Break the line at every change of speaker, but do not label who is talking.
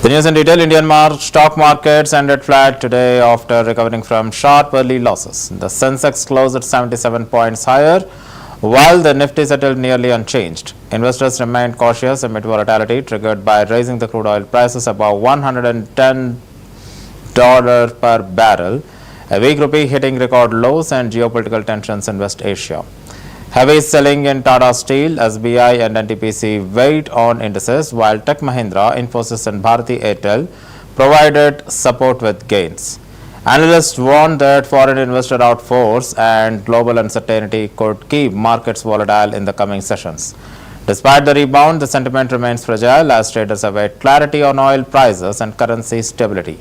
The news in detail, Indian stock markets ended flat today after recovering from sharp early losses. The Sensex closed at 77 points higher, while the Nifty settled nearly unchanged. Investors remained cautious amid volatility triggered by raising the crude oil prices above $110 per barrel, a weak rupee hitting record lows and geopolitical tensions in West Asia. Heavy selling in Tata Steel, SBI and NTPC weighed on indices, while Tech Mahindra, Infosys and Bharti Airtel provided support with gains. Analysts warned that foreign investor outflows and global uncertainty could keep markets volatile in the coming sessions. Despite the rebound, the sentiment remains fragile as traders await clarity on oil prices and currency stability.